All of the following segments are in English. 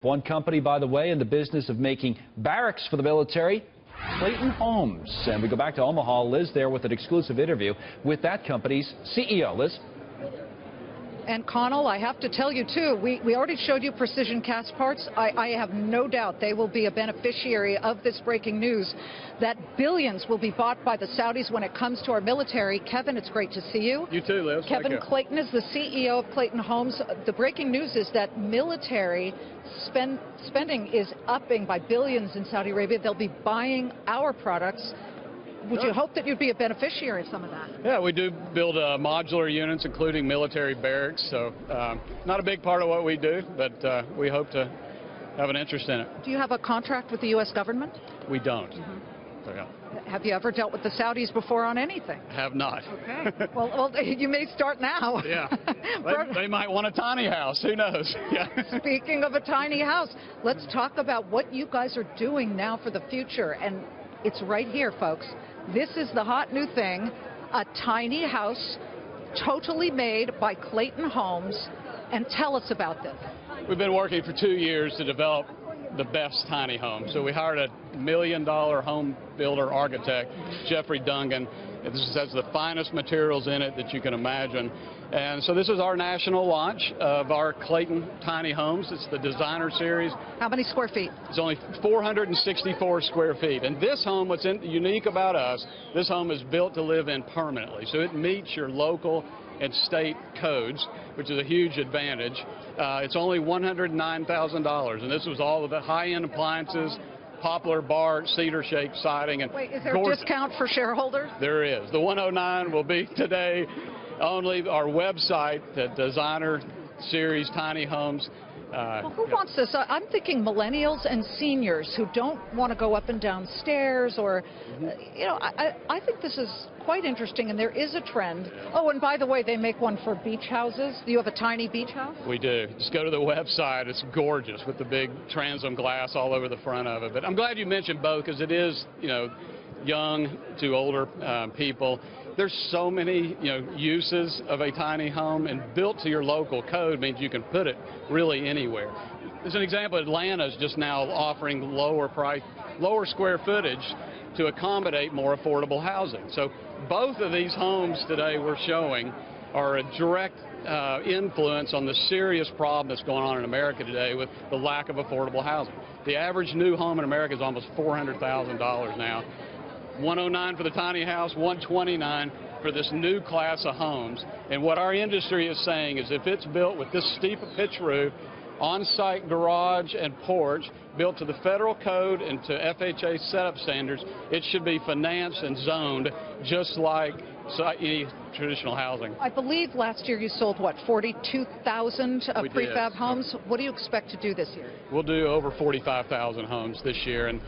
One company, by the way, in the business of making barracks for the military, Clayton Homes. And we go back to Omaha. Liz there with an exclusive interview with that company's CEO. Liz? And Connell, I have to tell you, too, we already showed you precision cast parts. I have no doubt they will be a beneficiary of this breaking news, that billions will be bought by the Saudis when it comes to our military. Kevin, it's great to see you. You too, Liz. Kevin Clayton is the CEO of Clayton Homes. The breaking news is that military spending is upping by billions in Saudi Arabia. They'll be buying our products. Would you hope that you'd be a beneficiary of some of that? Yeah, we do build modular units, including military barracks. So not a big part of what we do, but we hope to have an interest in it. Do you have a contract with the U.S. government? We don't. Mm-hmm. Yeah. Have you ever dealt with the Saudis before on anything? Have not. Okay. Well, you may start now. Yeah. They might want a tiny house. Who knows? Yeah. Speaking of a tiny house, let's talk about what you guys are doing now for the future. And it's right here, folks. This is the hot new thing, a tiny house totally made by Clayton Homes. And tell us about this. We've been working for 2 years to develop the best tiny home. So we hired a $1 million home builder architect, Jeffrey Dungan. This has the finest materials in it that you can imagine. And so this is our national launch of our Clayton Tiny Homes. It's the designer series. How many square feet? It's only 464 square feet. And this home, what's unique about us, this home is built to live in permanently. So it meets your local and state codes, which is a huge advantage. It's only $109,000, and this was all of the high-end appliances, poplar bar, cedar shake siding, and wait, is there a discount for shareholders? There is. The 109 will be today only. Our website, the designer series Tiny Homes. Well, who wants this? I'm thinking millennials and seniors who don't want to go up and down stairs, or, you know, I think this is quite interesting, and there is a trend. Oh, and by the way, they make one for beach houses. Do you have a tiny beach house? We do. Just go to the website. It's gorgeous with the big transom glass all over the front of it. But I'm glad you mentioned both, because it is, you know, young to older people. There's so many, you know, uses of a tiny home, and built to your local code means you can put it really anywhere. As an example, Atlanta is just now offering lower square footage to accommodate more affordable housing. So both of these homes today we're showing are a direct influence on the serious problem that's going on in America today with the lack of affordable housing. The average new home in America is almost $400,000 now. 109 for the tiny house, 129 for this new class of homes. And what our industry is saying is, if it's built with this steep pitch roof, on-site garage and porch, built to the federal code and to FHA setup standards, it should be financed and zoned just like any traditional housing. I believe last year you sold, what, 42,000 prefab homes? What do you expect to do this year? We'll do over 45,000 homes this year. And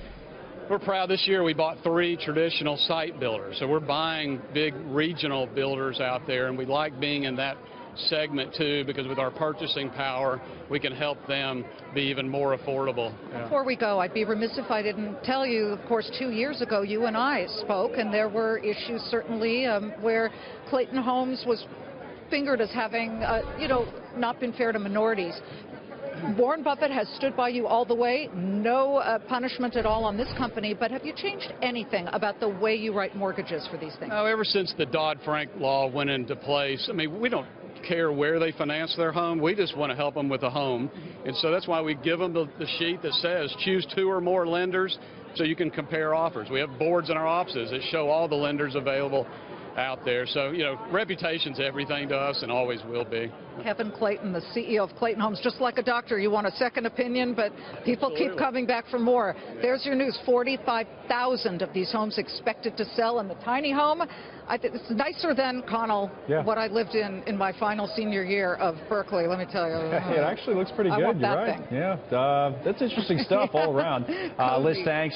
we're proud. This year we bought 3 traditional site builders. So we're buying big regional builders out there, and we like being in that segment too, because with our purchasing power we can help them be even more affordable. Before we go, I'd be remiss if I didn't tell you, of course, 2 years ago you and I spoke, and there were issues certainly where Clayton Homes was fingered as having, you know, not been fair to minorities. Warren Buffett has stood by you all the way. No punishment at all on this company. But have you changed anything about the way you write mortgages for these things? No, ever since the Dodd-Frank law went into place, I mean, we don't care where they finance their home. We just want to help them with a home. And so that's why we give them the sheet that says choose 2 or more lenders so you can compare offers. We have boards in our offices that show all the lenders available out there. So, you know, reputation's everything to us and always will be. Kevin Clayton, the CEO of Clayton Homes. Just like a doctor, you want a second opinion, but people keep coming back for more. There's your news. 45,000 of these homes expected to sell in the tiny home. I think it's nicer than, Connell, what I lived in my final senior year of Berkeley, let me tell you. It actually looks pretty good. You're right. Yeah, that's interesting stuff all around. Liz, thanks.